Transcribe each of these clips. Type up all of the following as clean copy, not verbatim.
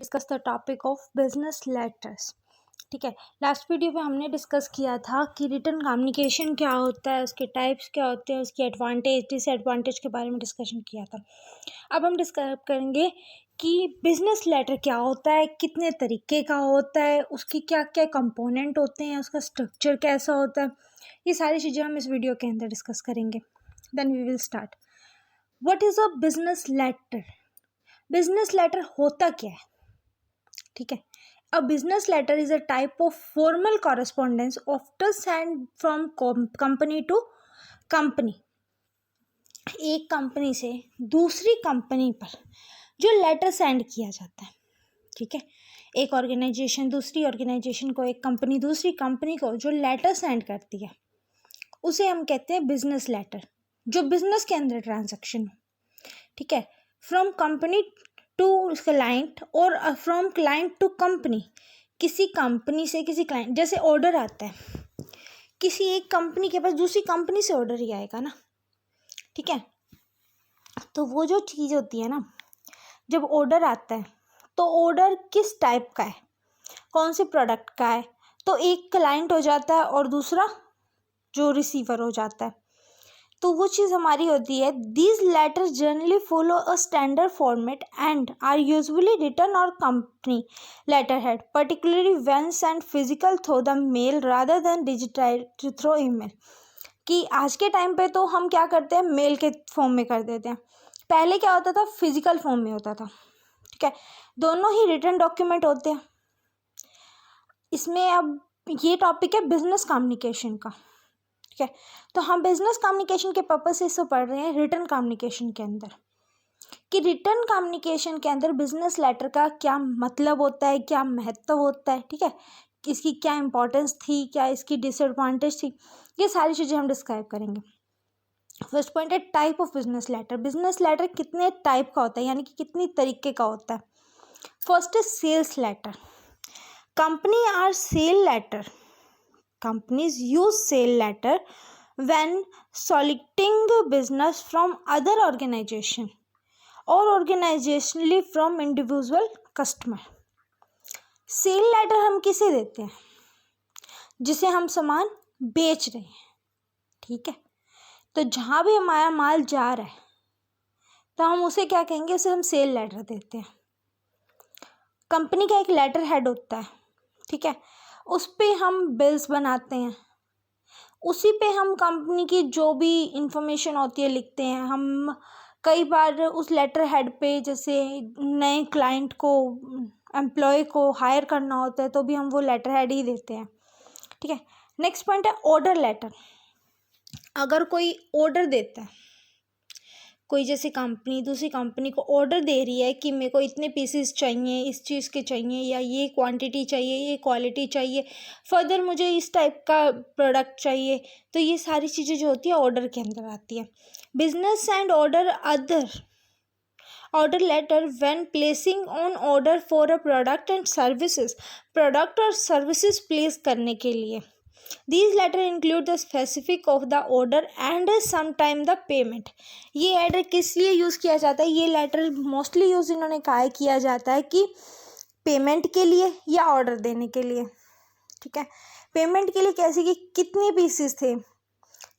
Discuss the topic of business letters. ठीक है, last video में हमने डिस्कस किया था कि रिटन कम्युनिकेशन क्या होता है, उसके टाइप्स क्या होते हैं, उसकी एडवांटेज डिसएडवांटेज के बारे में डिस्कशन किया था। अब हम डिस्कस करेंगे कि बिजनेस लेटर क्या होता है, कितने तरीके का होता है, उसके क्या क्या कंपोनेंट होते हैं, उसका स्ट्रक्चर कैसा होता है। ये सारी चीज़ें हम इस वीडियो के अंदर डिस्कस करेंगे। Then we will start. What is a business letter? Business letter होता क्या है? ठीक है, a business letter is a type of formal correspondence often send from company to company. एक कंपनी से दूसरी कंपनी पर जो लेटर सेंड किया जाता है, ठीक है, एक ऑर्गेनाइजेशन दूसरी ऑर्गेनाइजेशन को, एक कंपनी दूसरी कंपनी को जो लेटर सेंड करती है उसे हम कहते हैं बिजनेस लेटर, जो बिजनेस के अंदर ट्रांजैक्शन हो। ठीक है, फ्रॉम कंपनी टू क्लाइंट और फ्रॉम क्लाइंट टू कंपनी, किसी कंपनी से किसी क्लाइंट, जैसे ऑर्डर आता है किसी एक कंपनी के पास दूसरी कंपनी से ऑर्डर ही आएगा ना। ठीक है, तो वो जो चीज़ होती है ना, जब ऑर्डर आता है तो ऑर्डर किस टाइप का है, कौन से प्रोडक्ट का है, तो एक क्लाइंट हो जाता है और दूसरा जो रिसीवर हो जाता है। तो वो चीज़ हमारी होती है। These letters generally follow a standard format and are usually written or company letterhead, particularly when send physical through the mail rather than digital through email. कि आज के टाइम पे तो हम क्या करते हैं, मेल के फॉर्म में कर देते हैं। पहले क्या होता था, फिजिकल फॉर्म में होता था। ठीक है, दोनों ही रिटन डॉक्यूमेंट होते हैं। इसमें अब ये टॉपिक है बिजनेस कम्युनिकेशन का। ठीक है, तो हम बिजनेस कम्युनिकेशन के पर्पज से इसको पढ़ रहे हैं रिटन कम्युनिकेशन के अंदर, कि रिटन कम्युनिकेशन के अंदर बिजनेस लेटर का क्या मतलब होता है, क्या महत्व होता है। ठीक है, इसकी क्या इंपॉर्टेंस थी, क्या इसकी डिसएडवांटेज थी, ये सारी चीज़ें हम डिस्क्राइब करेंगे। फर्स्ट पॉइंट है type of business letter. Business letter कितने टाइप का होता है, यानी कि कितनी तरीके का होता है। फर्स्ट है sales letter. Company are sale letter, companies use sale letter when soliciting business from other organization or organizationally from individual customer. Sale letter हम किसे देते हैं, जिसे हम सामान बेच रहे हैं। ठीक है, तो जहाँ भी हमारा माल जा रहा है तो हम उसे क्या कहेंगे, उसे हम सेल लेटर देते हैं। कंपनी का एक लेटर हेड होता है, ठीक है, उस पे हम बिल्स बनाते हैं, उसी पे हम कंपनी की जो भी इंफॉर्मेशन होती है लिखते हैं। हम कई बार उस लेटर हेड पे जैसे नए क्लाइंट को, एम्प्लॉय को हायर करना होता है तो भी हम वो लेटर हेड ही देते हैं। ठीक है, नेक्स्ट पॉइंट है ऑर्डर लेटर। अगर कोई ऑर्डर देता है, कोई जैसे कंपनी दूसरी कंपनी को ऑर्डर दे रही है कि मेरे को इतने पीसेस चाहिए, इस चीज़ के चाहिए, या ये क्वांटिटी चाहिए, ये क्वालिटी चाहिए, फर्दर मुझे इस टाइप का प्रोडक्ट चाहिए, तो ये सारी चीज़ें जो होती है ऑर्डर के अंदर आती है। Business and order letter when placing on order for a product and services, product और सर्विसेज प्लेस करने के लिए। These letter include the specific of the order and sometime the payment. ये लेटर किस लिए यूज़ किया जाता है, ये लेटर मोस्टली यूज़ इन्होंने कहा है किया जाता है कि पेमेंट के लिए या ऑर्डर देने के लिए। ठीक है, पेमेंट के लिए कैसे, कि कितने पीसेस थे,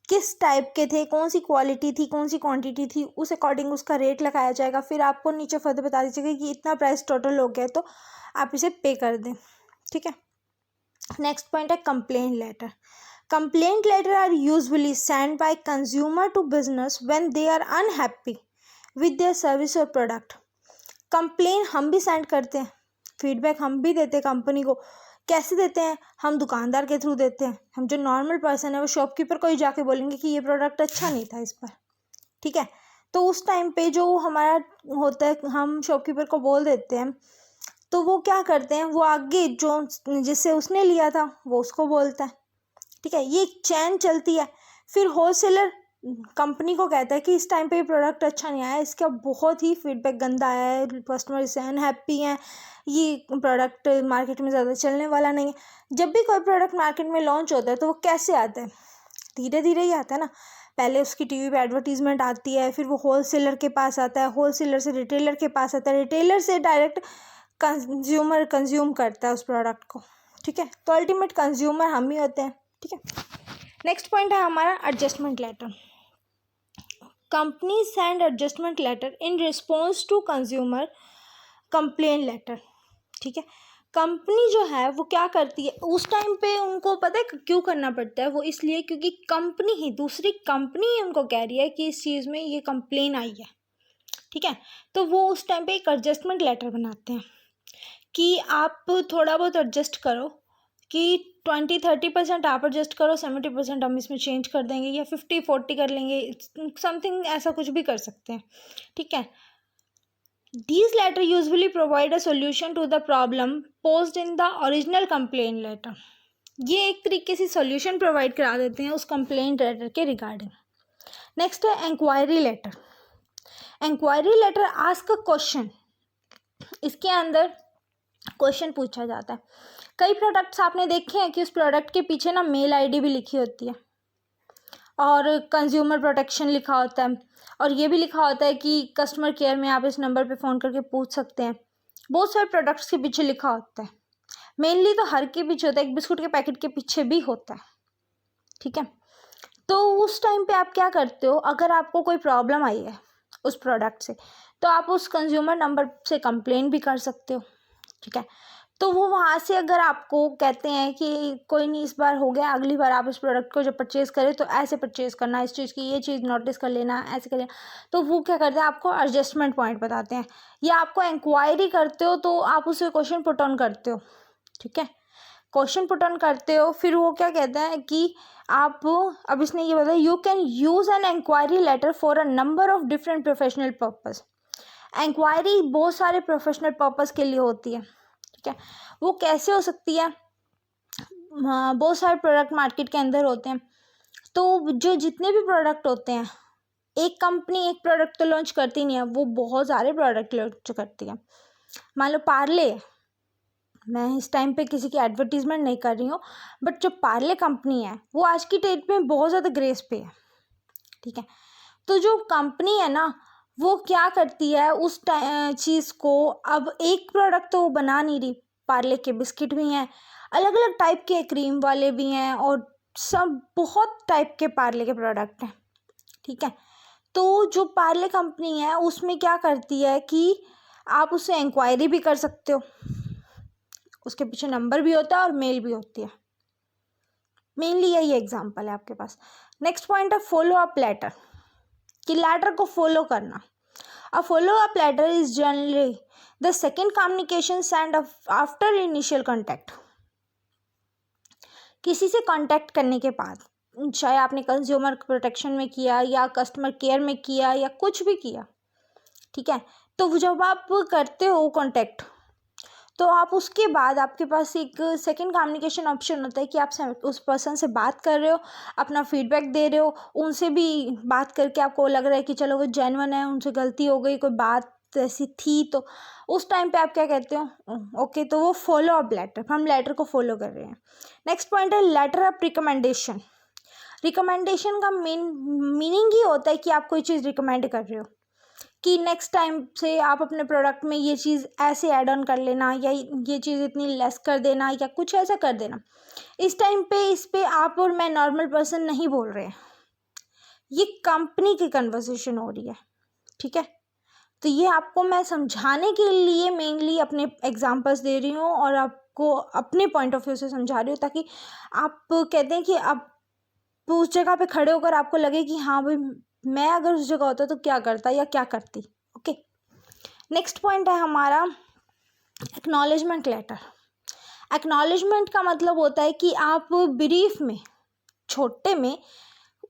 किस टाइप के थे, कौन सी क्वालिटी थी, कौन सी क्वांटिटी थी, उस अकॉर्डिंग उसका रेट लगाया जाएगा। फिर आपको नीचे फर्दर बता दीजिएगा कि इतना प्राइस टोटल हो गया, तो आप इसे पे कर दें। ठीक है, नेक्स्ट पॉइंट है complaint letter. Complaint letter are usually send by consumer to business when they are unhappy with their service और प्रोडक्ट। कंप्लेन हम भी सेंड करते हैं, फीडबैक हम भी देते हैं कंपनी को। कैसे देते हैं, हम दुकानदार के थ्रू देते हैं। हम जो नॉर्मल पर्सन है, वो शॉपकीपर को ही जाके बोलेंगे कि ये प्रोडक्ट अच्छा नहीं था इस पर। ठीक है, तो उस टाइम पे जो हमारा होता है, हम शॉपकीपर को बोल देते हैं, तो वो क्या करते हैं, वो आगे जो जिससे उसने लिया था वो उसको बोलता है। ठीक है, ये एक चैन चलती है। फिर होलसेलर कंपनी को कहता है कि इस टाइम पे ये प्रोडक्ट अच्छा नहीं आया, इसका बहुत ही फीडबैक गंदा आया है, कस्टमर इससे अनहैप्पी हैं, ये प्रोडक्ट मार्केट में ज़्यादा चलने वाला नहीं है। जब भी कोई प्रोडक्ट मार्केट में लॉन्च होता है तो वो कैसे आता है, धीरे धीरे ही आता है ना। पहले उसकी टीवी पे एडवर्टीजमेंट आती है, फिर वो होलसेलर के पास आता है, होलसेलर से रिटेलर के पास आता है, रिटेलर से डायरेक्ट कंज्यूमर कंज्यूम करता है उस प्रोडक्ट को, ठीक है। तो अल्टीमेट कंज्यूमर हम ही होते हैं, ठीक है। नेक्स्ट पॉइंट है हमारा adjustment letter. Company send adjustment letter in response to consumer complain letter, ठीक है। कंपनी जो है वो क्या करती है उस टाइम पे, उनको पता है क्यों करना पड़ता है, वो इसलिए क्योंकि कंपनी ही, दूसरी कंपनी ही उनको कह रही है कि इस चीज़ में ये कंप्लेन आई है, ठीक है। तो वो उस टाइम पे एक एडजस्टमेंट लेटर बनाते हैं कि आप थोड़ा बहुत एडजस्ट करो, कि 20-30% आप एडजस्ट करो, 70% हम इसमें चेंज कर देंगे, या 50-40 कर लेंगे, समथिंग ऐसा कुछ भी कर सकते हैं, ठीक है। These letter usually provide a solution to the problem posed in the original complaint letter. ये एक तरीके से सॉल्यूशन प्रोवाइड करा देते हैं उस कंप्लेंट लेटर के रिगार्डिंग। नेक्स्ट है inquiry letter. Inquiry letter ask a question, इसके अंदर क्वेश्चन पूछा जाता है। कई प्रोडक्ट्स आपने देखे हैं कि उस प्रोडक्ट के पीछे ना मेल आईडी भी लिखी होती है और कंज्यूमर प्रोटेक्शन लिखा होता है, और ये भी लिखा होता है कि कस्टमर केयर में आप इस नंबर पे फ़ोन करके पूछ सकते हैं। बहुत सारे प्रोडक्ट्स के पीछे लिखा होता है, मेनली तो हर के पीछे होता है, एक बिस्कुट के पैकेट के पीछे भी होता है, ठीक है। तो उस टाइम पे आप क्या करते हो, अगर आपको कोई प्रॉब्लम आई है उस प्रोडक्ट से, तो आप उस कंज्यूमर नंबर से कंप्लेन भी कर सकते हो, ठीक है। तो वो वहाँ से अगर आपको कहते हैं कि कोई नहीं, इस बार हो गया, अगली बार आप इस प्रोडक्ट को जब परचेज़ करें तो ऐसे परचेज़ करना, इस चीज़ की ये चीज़ नोटिस कर लेना, ऐसे कर लेना, तो वो क्या करते हैं, आपको एडजस्टमेंट पॉइंट बताते हैं, या आपको इंक्वायरी करते हो तो आप उसे क्वेश्चन पुट ऑन करते हो, ठीक है। क्वेश्चन पुट ऑन करते हो, फिर वो क्या कहते हैं कि आप, अब इसने ये बताया, you can use an inquiry letter for a number of different professional purpose. Inquiry बहुत सारे प्रोफेशनल पर्पज़ के लिए होती है, ठीक है। वो कैसे हो सकती है, बहुत सारे प्रोडक्ट मार्केट के अंदर होते हैं, तो जो जितने भी प्रोडक्ट होते हैं, एक कंपनी एक प्रोडक्ट तो लॉन्च करती नहीं है, वो बहुत सारे प्रोडक्ट लॉन्च करती है। मान लो पार्ले, मैं इस टाइम पे किसी की एडवर्टीजमेंट नहीं कर रही हूँ, बट जो पार्ले कंपनी है वो आज की डेट में बहुत ज़्यादा ग्रेस पे है, ठीक है। तो जो कंपनी है ना, वो क्या करती है उस चीज़ को, अब एक प्रोडक्ट तो वो बना नहीं रही, पार्ले के बिस्किट भी हैं, अलग अलग टाइप के क्रीम वाले भी हैं, और सब बहुत टाइप के पार्ले के प्रोडक्ट हैं, ठीक है। तो जो पार्ले कंपनी है उसमें क्या करती है कि आप उससे इंक्वायरी भी कर सकते हो, उसके पीछे नंबर भी होता है और मेल भी होती है, मेनली यही एग्जांपल है आपके पास। नेक्स्ट पॉइंट है फॉलो अप लेटर, कि लेटर को फॉलो करना। A follow up later is generally the second communication send after initial contact. किसी से कॉन्टैक्ट करने के बाद, चाहे आपने कंज्यूमर प्रोटेक्शन में किया या कस्टमर केयर में किया या कुछ भी किया, ठीक है। तो जब आप करते हो कॉन्टैक्ट, तो आप उसके बाद आपके पास एक सेकंड कम्युनिकेशन ऑप्शन होता है कि आप उस पर्सन से बात कर रहे हो, अपना फीडबैक दे रहे हो, उनसे भी बात करके आपको लग रहा है कि चलो वो जेन्युइन है, उनसे गलती हो गई, कोई बात ऐसी थी, तो उस टाइम पे आप क्या कहते हो, ओके, तो वो फॉलो अप लेटर, हम लेटर को फॉलो कर रहे हैं। नेक्स्ट पॉइंट है लेटर ऑफ रिकमेंडेशन। रिकमेंडेशन का मीनिंग ही होता है कि आप कोई चीज़ रिकमेंड कर रहे हो, कि नेक्स्ट टाइम से आप अपने प्रोडक्ट में ये चीज़ ऐसे ऐड ऑन कर लेना, या ये चीज़ इतनी लेस कर देना, या कुछ ऐसा कर देना। इस टाइम पे इस पे आप और मैं नॉर्मल पर्सन नहीं बोल रहे हैं, ये कंपनी की कन्वर्सेशन हो रही है, ठीक है। तो ये आपको मैं समझाने के लिए मेनली अपने एग्जांपल्स दे रही हूँ और आपको अपने पॉइंट ऑफ व्यू से समझा रही हूँ, ताकि आप कहते हैं कि आप उस जगह पे खड़े होकर आपको लगे कि हाँ भाई, मैं अगर उस जगह होता तो क्या करता या क्या करती, ओके। नेक्स्ट पॉइंट है हमारा एक्नॉलेजमेंट लेटर। एक्नॉलेजमेंट का मतलब होता है कि आप ब्रीफ में, छोटे में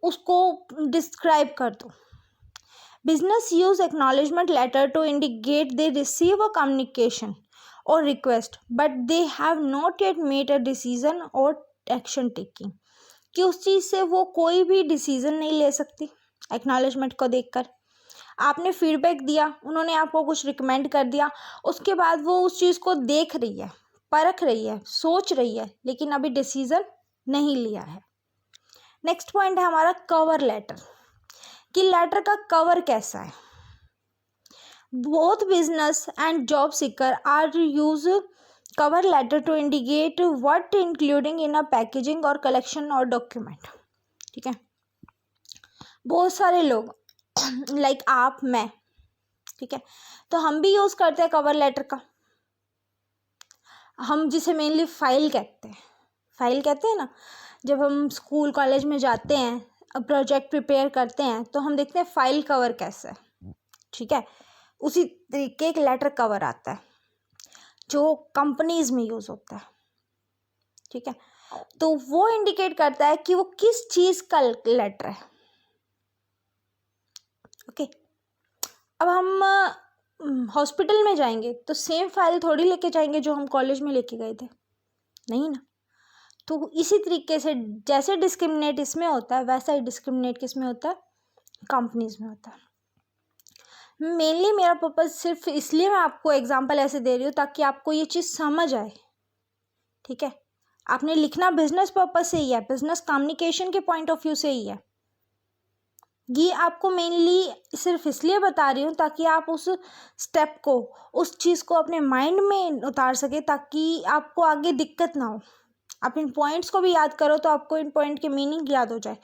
उसको डिस्क्राइब कर दो। Business use acknowledgement letter to indicate they receive a communication or request but they have not yet made a decision or action taking, कि उस चीज़ से वो कोई भी डिसीजन नहीं ले सकती। एक्नॉलेजमेंट को देखकर आपने फीडबैक दिया, उन्होंने आपको कुछ रिकमेंड कर दिया, उसके बाद वो उस चीज़ को देख रही है, परख रही है, सोच रही है, लेकिन अभी डिसीजन नहीं लिया है। नेक्स्ट पॉइंट है हमारा कवर लेटर, कि लेटर का कवर कैसा है। Both business and job seeker are use cover letter to indicate what including in a packaging or collection or document. ठीक है, बहुत सारे लोग लाइक आप मैं, ठीक है, तो हम भी यूज़ करते हैं कवर लेटर का, हम जिसे मेनली फाइल कहते हैं ना। जब हम स्कूल कॉलेज में जाते हैं प्रोजेक्ट प्रिपेयर करते हैं तो हम देखते हैं फाइल कवर कैसा है, ठीक है, उसी तरीके एक लेटर कवर आता है जो कंपनीज में यूज़ होता है, ठीक है, तो वो इंडिकेट करता है कि वो किस चीज़ का लेटर है। ओके, अब हम हॉस्पिटल में जाएंगे तो सेम फाइल थोड़ी लेके जाएंगे जो हम कॉलेज में लेके गए थे, नहीं ना। तो इसी तरीके से जैसे डिस्क्रिमिनेट इसमें होता है वैसा ही डिस्क्रिमिनेट किस में होता है, कंपनीज में होता है। मेनली मेरा पर्पज़ सिर्फ इसलिए मैं आपको एग्जांपल ऐसे दे रही हूँ ताकि आपको ये चीज़ समझ आए, ठीक है। आपने लिखना बिजनेस पर्पज़ से ही है, बिजनेस कम्युनिकेशन के पॉइंट ऑफ व्यू से ही है। ये आपको मेनली सिर्फ इसलिए बता रही हूँ ताकि आप उस स्टेप को, उस चीज़ को अपने माइंड में उतार सके ताकि आपको आगे दिक्कत ना हो। आप इन पॉइंट्स को भी याद करो तो आपको इन पॉइंट के मीनिंग याद हो जाए।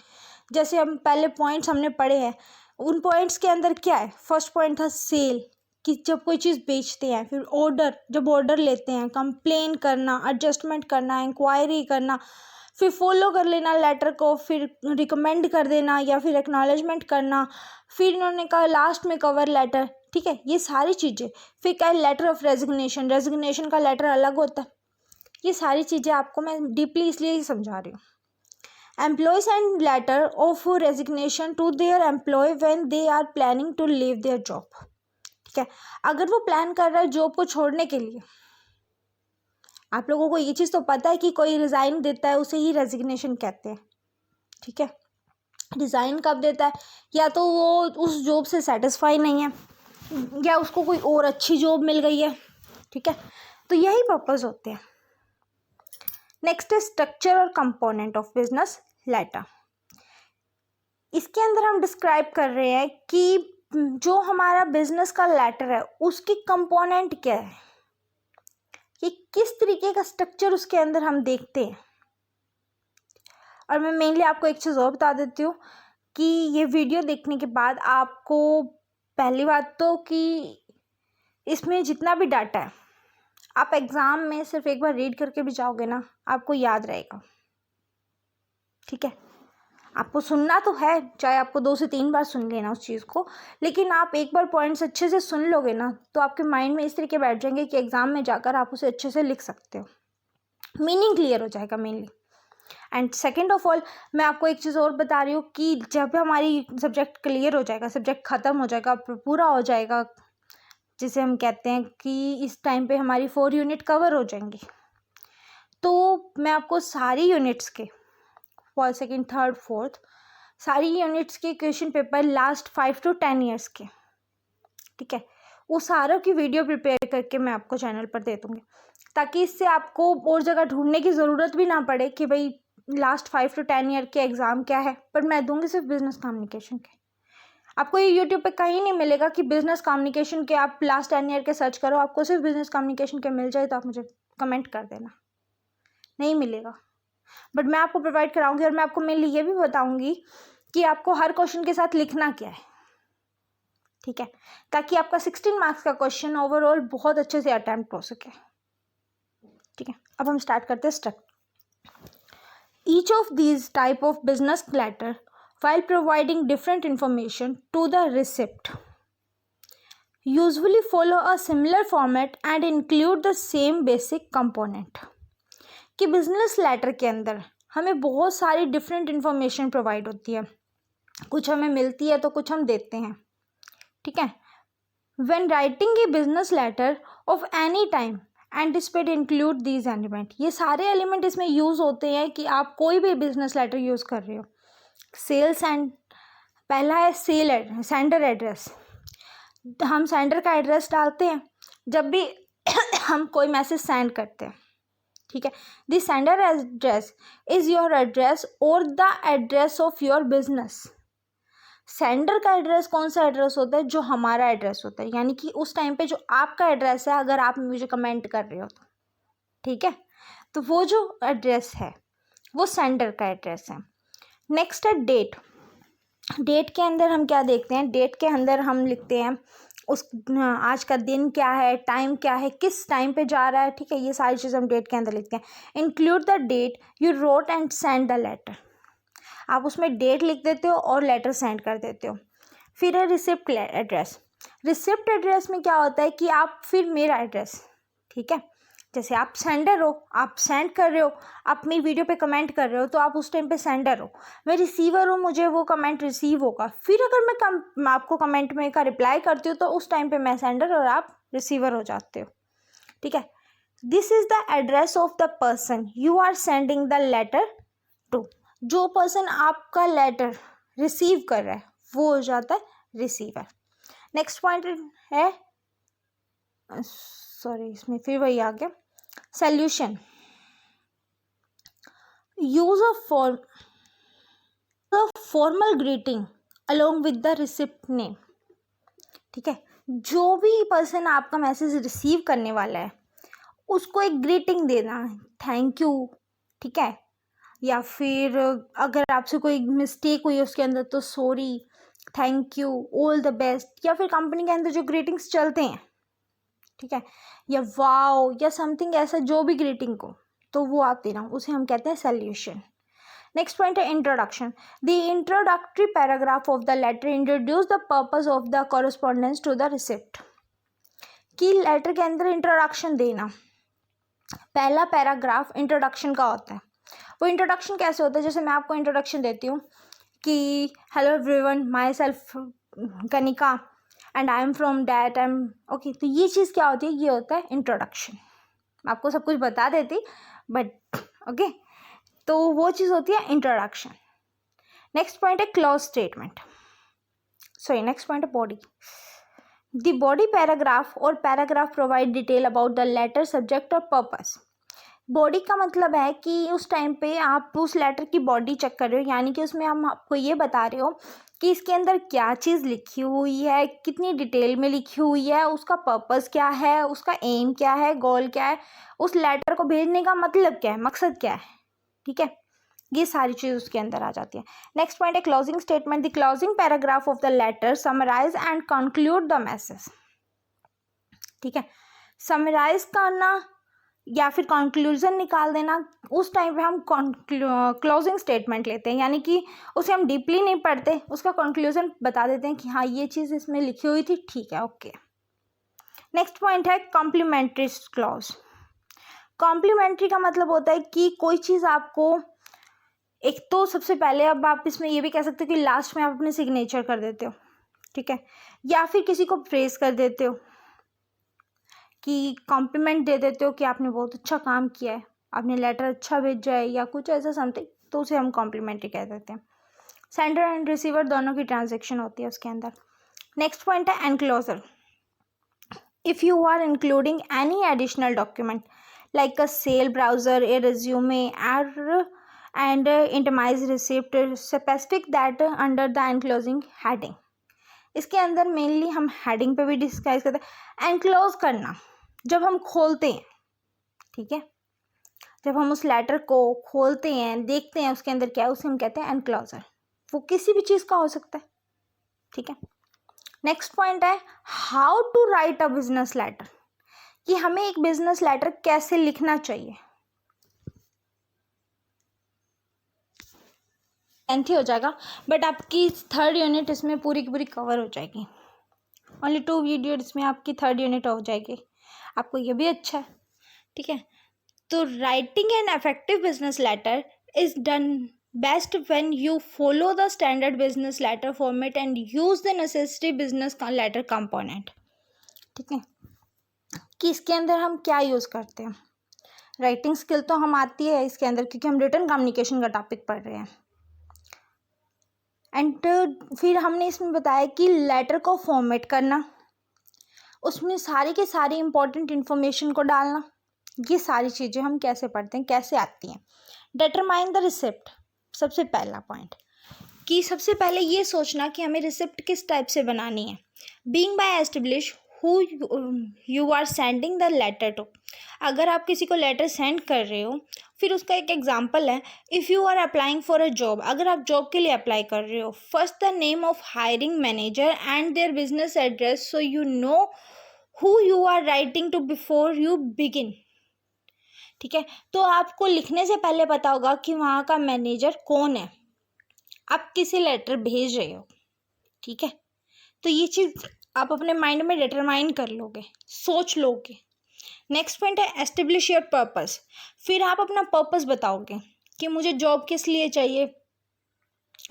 जैसे हम पहले पॉइंट्स हमने पढ़े हैं, उन पॉइंट्स के अंदर क्या है, फर्स्ट पॉइंट था सेल, कि जब कोई चीज़ बेचते हैं, फिर ऑर्डर, जब ऑर्डर लेते हैं, कंप्लेन करना, एडजस्टमेंट करना, इंक्वायरी करना, फिर फॉलो कर लेना लेटर को, फिर रिकमेंड कर देना या फिर एक्नॉलेजमेंट करना, फिर इन्होंने कहा लास्ट में कवर लेटर, ठीक है, ये सारी चीज़ें। फिर क्या है, लेटर ऑफ रेजिग्नेशन, रेजिग्नेशन का लेटर अलग होता है। ये सारी चीज़ें आपको मैं डीपली इसलिए ही समझा रही हूँ। Employees and letter of resignation to their employ when they are planning to leave their job, ठीक है, अगर वो प्लान कर रहा है जॉब को छोड़ने के लिए। आप लोगों को ये चीज़ तो पता है कि कोई रिज़ाइन देता है उसे ही रेजिग्नेशन कहते हैं, ठीक है। रिज़ाइन कब देता है, या तो वो उस जॉब से सेटिस्फाई नहीं है या उसको कोई और अच्छी जॉब मिल गई है, ठीक है, तो यही पर्पज़ होते हैं। नेक्स्ट है स्ट्रक्चर और कंपोनेंट ऑफ बिजनेस लेटर। इसके अंदर हम डिस्क्राइब कर रहे हैं कि जो हमारा बिजनेस का लेटर है उसकी कंपोनेंट क्या है, कि किस तरीके का स्ट्रक्चर उसके अंदर हम देखते हैं। और मैं मेनली आपको एक चीज़ और बता देती हूँ कि ये वीडियो देखने के बाद आपको पहली बात तो कि इसमें जितना भी डाटा है आप एग्ज़ाम में सिर्फ एक बार रीड करके भी जाओगे ना, आपको याद रहेगा, ठीक है। आपको सुनना तो है, चाहे आपको 2 से 3 बार सुन लेना उस चीज़ को, लेकिन आप एक बार पॉइंट्स अच्छे से सुन लोगे ना तो आपके माइंड में इस तरीके बैठ जाएंगे कि एग्ज़ाम में जाकर आप उसे अच्छे से लिख सकते हो, मीनिंग क्लियर हो जाएगा mainly. And second of all मैं आपको एक चीज़ और बता रही हूँ कि जब हमारी सब्जेक्ट क्लियर हो जाएगा, सब्जेक्ट ख़त्म हो जाएगा, पूरा हो जाएगा, जिसे हम कहते हैं कि इस टाइम पे हमारी 4 यूनिट कवर हो जाएंगी, तो मैं आपको सारी यूनिट्स के फर्स्ट, सेकेंड, थर्ड, फोर्थ सारी यूनिट्स के question paper last 5 to 10 years के, ठीक है, वो सारों की वीडियो प्रिपेयर करके मैं आपको चैनल पर दे दूँगी ताकि इससे आपको और जगह ढूंढने की ज़रूरत भी ना पड़े कि भाई लास्ट 5 to 10 ईयर के एग्ज़ाम क्या है, पर मैं दूँगी सिर्फ बिजनेस कम्युनिकेशन के। आपको ये यूट्यूब पे कहीं नहीं मिलेगा कि बिजनेस कम्युनिकेशन के आप लास्ट 10 ईयर के सर्च करो, आपको सिर्फ बिजनेस कम्युनिकेशन के मिल जाए तो आप मुझे कमेंट कर देना, नहीं मिलेगा। बट मैं आपको प्रोवाइड कराऊंगी और मैं आपको मेनली ये भी बताऊंगी कि आपको हर क्वेश्चन के साथ लिखना क्या है, ठीक है, ताकि आपका 16 मार्क्स का क्वेश्चन ओवरऑल बहुत अच्छे से अटेम्प्ट हो सके, ठीक है। अब हम स्टार्ट करते हैं structure. Each of these type of business letter while providing different information to the recipient usually follow a similar format and include the same basic component। कि बिजनेस लेटर के अंदर हमें बहुत सारी डिफरेंट इन्फॉर्मेशन प्रोवाइड होती है, कुछ हमें मिलती है तो कुछ हम देते हैं, ठीक है। when writing a business letter of any time anticipate include these element, ये सारे एलिमेंट इसमें यूज़ होते हैं कि आप कोई भी बिजनेस लेटर यूज़ कर रहे हो। सेल्स एंड पहला है सेल सेंडर एड्रेस, हम सेंडर का एड्रेस डालते हैं जब भी हम कोई मैसेज सेंड करते हैं, ठीक है। The sender address is your address और the address of your business. Sender का एड्रेस कौन सा एड्रेस होता है? जो हमारा एड्रेस होता है, यानी कि उस टाइम पे जो आपका एड्रेस है, अगर आप मुझे कमेंट कर रहे हो तो, ठीक है, तो वो जो एड्रेस है वो सेंडर का एड्रेस है। नेक्स्ट है डेट। डेट के अंदर हम क्या देखते हैं? डेट के अंदर हम लिखते हैं उस आज का दिन क्या है, टाइम क्या है, किस टाइम पे जा रहा है, ठीक है, ये सारी चीज़ हम डेट के अंदर लिखते हैं। Include the date you wrote and send the letter. आप उसमें डेट लिख देते हो और लेटर सेंड कर देते हो। फिर है रिसिप्ट एड्रेस। रिसिप्ट एड्रेस में क्या होता है कि आप फिर मेरा एड्रेस, ठीक है, जैसे आप सेंडर हो, आप सेंड कर रहे हो, आप मेरी वीडियो पे कमेंट कर रहे हो, तो आप उस टाइम पे सेंडर हो। मैं रिसीवर हूँ, मुझे वो कमेंट रिसीव होगा। फिर अगर मैं आपको कमेंट में का रिप्लाई करती हूँ तो उस टाइम पे मैं सेंडर और आप रिसीवर हो जाते हो, ठीक है। This is the address of the person you are sending the letter to. जो पर्सन आपका लेटर रिसीव कर रहा है वो हो जाता है रिसीवर। नेक्स्ट पॉइंट है, सॉरी इसमें फिर वही आ गया, solution. Use of formal greeting along with the recipient name, ठीक है। जो भी पर्सन आपका मैसेज रिसीव करने वाला है उसको एक ग्रीटिंग देना, थैंक यू, ठीक है, या फिर अगर आपसे कोई मिस्टेक हुई है उसके अंदर तो sorry, thank you, all the best, या फिर कंपनी के अंदर जो ग्रीटिंग्स चलते हैं, ठीक है, या वाओ या समथिंग ऐसा, जो भी ग्रीटिंग को, तो वो आप देना, उसे हम कहते हैं सॉल्यूशन। नेक्स्ट पॉइंट है introduction. The introductory paragraph of the letter introduce the purpose of the correspondence to the recipient. कि लेटर के अंदर इंट्रोडक्शन देना, पहला पैराग्राफ इंट्रोडक्शन का होता है। वो इंट्रोडक्शन कैसे होता है? जैसे मैं आपको इंट्रोडक्शन देती हूँ कि hello everyone, my self Kanika and I am from that, I am okay, तो ये चीज़ क्या होती है? ये होता है इंट्रोडक्शन। मैं आपको सब कुछ बता देती बट ओके, तो वो चीज़ होती है इंट्रोडक्शन। नेक्स्ट पॉइंट है close statement, sorry next point है बॉडी। द बॉडी पैराग्राफ और paragraph provide detail about the letter, subject और पर्पस। बॉडी का मतलब है कि उस टाइम पे आप उस लेटर की बॉडी चेक कर रहे हो, यानी कि उसमें हम आपको ये बता रहे हो कि इसके अंदर क्या चीज़ लिखी हुई है, कितनी डिटेल में लिखी हुई है, उसका पर्पस क्या है, उसका एम क्या है, गोल क्या है, उस लेटर को भेजने का मतलब क्या है, मकसद क्या है, ठीक है, ये सारी चीज़ उसके अंदर आ जाती है। नेक्स्ट पॉइंट है closing statement. The closing paragraph of the letter summarise and conclude the message, ठीक है। समराइज करना या फिर कंक्लूजन निकाल देना, उस टाइम पे हम क्लोजिंग स्टेटमेंट लेते हैं, यानी कि उसे हम डीपली नहीं पढ़ते, उसका कंक्लूजन बता देते हैं कि हाँ ये चीज़ इसमें लिखी हुई थी, ठीक है, ओके। नेक्स्ट पॉइंट है कॉम्प्लीमेंट्री क्लॉज। कॉम्प्लीमेंट्री का मतलब होता है कि कोई चीज़ आपको, एक तो सबसे पहले अब आप इसमें ये भी कह सकते हो कि लास्ट में आप अपने सिग्नेचर कर देते हो, ठीक है, या फिर किसी को प्रेज कर देते हो, कि कॉम्प्लीमेंट दे देते हो कि आपने बहुत अच्छा काम किया है, आपने लेटर अच्छा भेजा है या कुछ ऐसा समथिंग, तो उसे हम कॉम्प्लीमेंट्री कह देते हैं। सेंडर एंड रिसीवर दोनों की ट्रांजेक्शन होती है उसके अंदर। नेक्स्ट पॉइंट है enclosure. If you are including any additional document like a sale brochure, a resume and itemized receipt, specific that under the enclosing heading. इसके अंदर मेनली हम हेडिंग पे भी डिस्कस करते हैं। एनक्लोज करना जब हम खोलते हैं, ठीक है, जब हम उस लेटर को खोलते हैं, देखते हैं उसके अंदर क्या है, उसे हम कहते हैं एनक्लोजर। वो किसी भी चीज़ का हो सकता है, ठीक है। नेक्स्ट पॉइंट है how to write a business letter, कि हमें एक बिजनेस लेटर कैसे लिखना चाहिए। लेंथी हो जाएगा बट आपकी थर्ड यूनिट इसमें पूरी की पूरी कवर हो जाएगी। ओनली 2 वीडियो इसमें आपकी थर्ड यूनिट हो जाएगी, आपको ये भी अच्छा है, ठीक है। तो writing an effective business letter is done best when you follow the standard business letter format and use the necessary business letter component, ठीक है। कि इसके अंदर हम क्या यूज़ करते हैं, राइटिंग स्किल तो हम आती है इसके अंदर क्योंकि हम रिटन कम्युनिकेशन का टॉपिक पढ़ रहे हैं। एंड फिर हमने इसमें बताया कि लेटर को फॉर्मेट करना, उसमें सारी की सारी इंपॉर्टेंट इन्फॉर्मेशन को डालना, ये सारी चीज़ें हम कैसे पढ़ते हैं, कैसे आती हैं। डिटरमाइन द रिसिप्ट, सबसे पहला पॉइंट कि सबसे पहले ये सोचना कि हमें रिसिप्ट किस टाइप से बनानी है। बीइंग by establish who you are sending the letter to. अगर आप किसी को लेटर सेंड कर रहे हो, फिर उसका एक एग्जांपल है, if you are applying for a job, अगर आप जॉब के लिए अप्लाई कर रहे हो, first the name of hiring manager and their business address so you know who you are writing to before you begin. ठीक है, तो आपको लिखने से पहले पता होगा कि वहाँ का मैनेजर कौन है, आप किसे लेटर भेज रहे हो। ठीक है, तो ये चीज़ आप अपने माइंड में डिटरमाइन कर लोगे, सोच लोगे। नेक्स्ट पॉइंट है एस्टेब्लिश योर पर्पस। फिर आप अपना पर्पस बताओगे कि मुझे जॉब किस लिए चाहिए,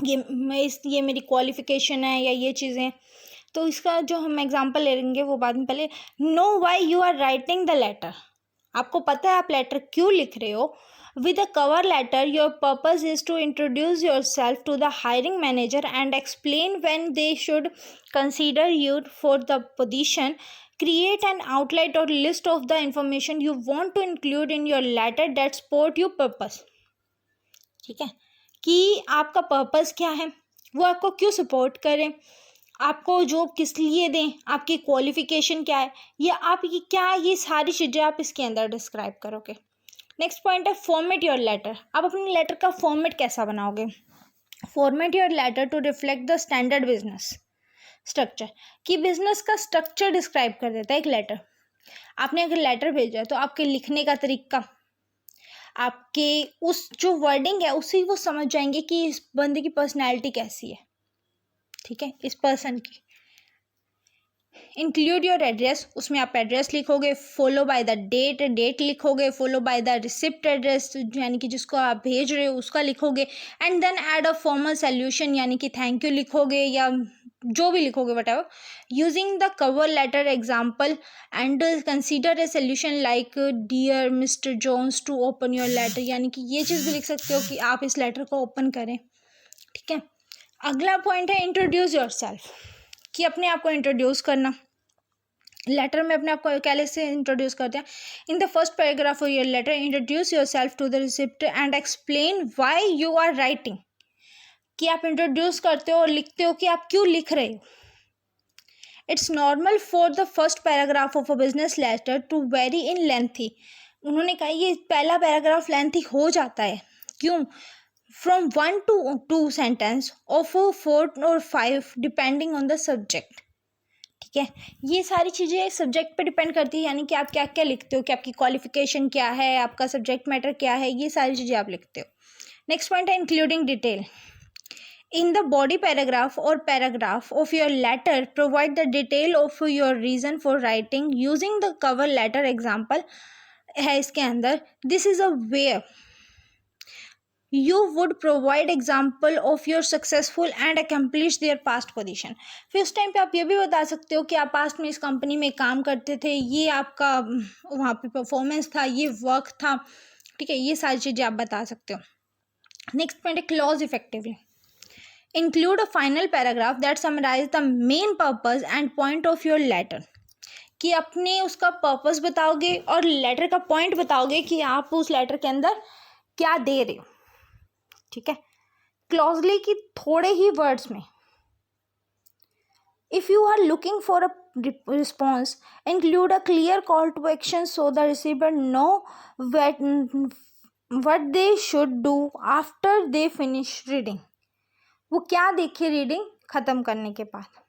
ये मेरी क्वालिफिकेशन है या ये चीज़ें। तो इसका जो हम एग्जांपल ले लेंगे वो बाद में। पहले know why you are writing the letter. आपको पता है आप लेटर क्यों लिख रहे हो। With a cover letter, your purpose is to introduce yourself to the hiring manager and explain when they should consider you for the position. Create an outline or list of the information you want to include in your letter that support your purpose. ठीक है, कि आपका purpose क्या है, वो आपको क्यों support करें, आपको जॉब किस लिए दें, आपकी क्वालिफिकेशन क्या है, या आपकी क्या, ये सारी चीज़ें आप इसके अंदर डिस्क्राइब करोगे। नेक्स्ट पॉइंट है फॉर्मेट योर लेटर। आप अपने लेटर का फॉर्मेट कैसा बनाओगे। Format your letter to reflect the standard business structure, कि बिजनेस का स्ट्रक्चर डिस्क्राइब कर देता है एक लेटर। आपने अगर लेटर भेजा है तो आपके लिखने का तरीका, आपके उस जो वर्डिंग है उसी वो समझ जाएंगे कि इस बंदे की पर्सनैलिटी कैसी है। ठीक है, इस पर्सन की। इंक्लूड योर एड्रेस, उसमें आप एड्रेस लिखोगे, follow by the date, date लिखोगे, follow by the receipt address यानी कि जिसको आप भेज रहे हो उसका लिखोगे, and then add a formal solution यानी कि थैंक यू लिखोगे या जो भी लिखोगे whatever, using the cover letter example and consider a solution like dear Mister Jones to open your letter, यानी कि ये चीज़ भी लिख सकते हो कि आप इस लेटर को ओपन करें। ठीक है, अगला पॉइंट है इंट्रोड्यूस योर सेल्फ, कि अपने आप को इंट्रोड्यूस करना। लेटर में अपने आप को कैसे इंट्रोड्यूस करते हैं। In the first paragraph of your letter introduce yourself to the recipient and explain why you are writing, कि आप इंट्रोड्यूस करते हो और लिखते हो कि आप क्यों लिख रहे हो। It's normal for the first paragraph of a business letter to vary in lengthy. उन्होंने कहा ये पहला पैराग्राफ लेंथी हो जाता है, क्यों, from 1 to 2 sentence of 4 or 5 depending on the subject. ठीक है, ये सारी चीज़ें सब्जेक्ट पे डिपेंड करती है, यानी कि आप क्या क्या लिखते हो, कि आपकी क्वालिफिकेशन क्या है, आपका सब्जेक्ट मैटर क्या है, ये सारी चीज़ें आप लिखते हो। नेक्स्ट पॉइंट है including detail. In the body paragraph और paragraph of your letter provide the detail of your reason for writing using the cover letter example है इसके अंदर। This is a way you would provide example of your successful and accomplish their past position। फिर उस time पे आप ये भी बता सकते हो कि आप पास्ट में इस कंपनी में काम करते थे, ये आपका वहाँ पे परफॉर्मेंस था, ये वर्क था। ठीक है, ये सारी चीज़ें आप बता सकते हो। नेक्स्ट पॉइंट है close effectively. Include a final paragraph that summarise the main purpose and point of your letter, कि अपने उसका पर्पस बताओगे और लेटर का पॉइंट बताओगे कि आप उस लेटर के अंदर क्या दे रहे हो। ठीक है, क्लॉजली की थोड़े ही वर्ड्स में। If you are looking for a response include a clear call to action so the receiver know what they should do after they finish reading, वो क्या देखे रीडिंग ख़त्म करने के बाद।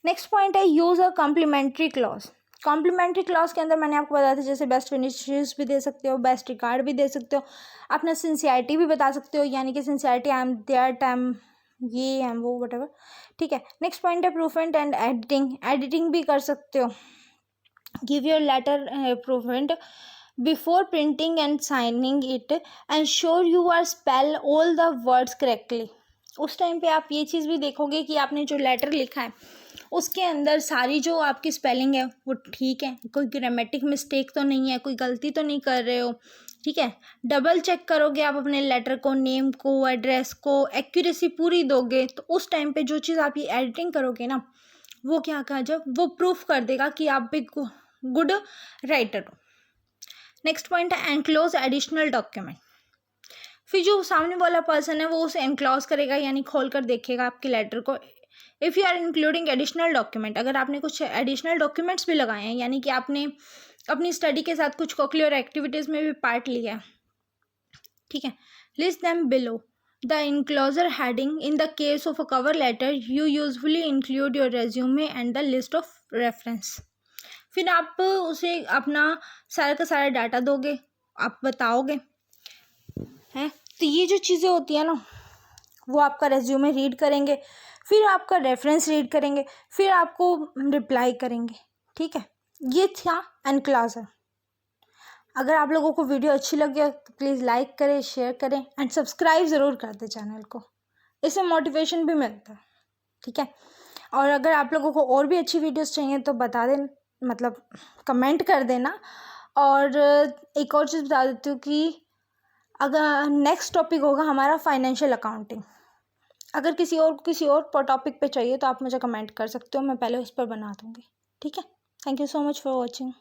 नेक्स्ट पॉइंट है use a complimentary close. Complimentary close के अंदर मैंने आपको बताया था, जैसे बेस्ट फिनिशेस भी दे सकते हो, बेस्ट रिगार्ड भी दे सकते हो, अपना सिंसियरिटी भी बता सकते हो, यानी कि sincerity I am there, I am ये एम वो वटेवर। ठीक है, नेक्स्ट पॉइंट है प्रूफेंट एंड एडिटिंग। एडिटिंग भी कर सकते हो। Give your letter proofread before printing and signing it and sure you are spell all the words correctly. उस टाइम पे आप ये चीज़ भी देखोगे कि आपने जो लेटर लिखा है उसके अंदर सारी जो आपकी स्पेलिंग है वो ठीक है, कोई ग्रामेटिक मिस्टेक तो नहीं है, कोई गलती तो नहीं कर रहे हो। ठीक है, डबल चेक करोगे आप अपने लेटर को, नेम को, एड्रेस को, एक्यूरेसी पूरी दोगे, तो उस टाइम पे जो चीज़ आप ये एडिटिंग करोगे ना वो क्या कहा जब वो प्रूफ कर देगा कि आप भी गुड राइटर हो। नेक्स्ट पॉइंट है एनक्लोज एडिशनल डॉक्यूमेंट। फिर जो सामने वाला पर्सन है वो उसे एनक्लोज करेगा, यानी खोल कर देखेगा आपके लेटर को। If you are including additional document, अगर आपने कुछ एडिशनल डॉक्यूमेंट्स भी लगाए हैं, यानी कि आपने अपनी स्टडी के साथ कुछ कोक्लियर एक्टिविटीज़ में भी पार्ट लिया है, ठीक है, list them below the enclosure heading. In the case of a cover letter you usefully include your resume and the list of reference. फिर आप उसे अपना सारा का सारा डाटा दोगे, आप बताओगे हैं, तो ये जो चीज़ें होती है ना, वो आपका रेज्यूमे रीड करेंगे, फिर आपका रेफरेंस रीड करेंगे, फिर आपको रिप्लाई करेंगे, ठीक है। ये था एनक्लोजर। अगर आप लोगों को वीडियो अच्छी लगे तो प्लीज़ लाइक करें, शेयर करें एंड सब्सक्राइब ज़रूर कर दें चैनल को, इससे मोटिवेशन भी मिलता है, ठीक है। और अगर आप लोगों को और भी अच्छी वीडियोस चाहिए तो बता दें, मतलब कमेंट कर देना। और एक और चीज़ बता देती हूँ कि अगर नेक्स्ट टॉपिक होगा हमारा फाइनेंशियल अकाउंटिंग। अगर किसी और टॉपिक पे चाहिए तो आप मुझे कमेंट कर सकते हो, मैं पहले उस पर बना दूँगी, ठीक है। Thank you so much for watching.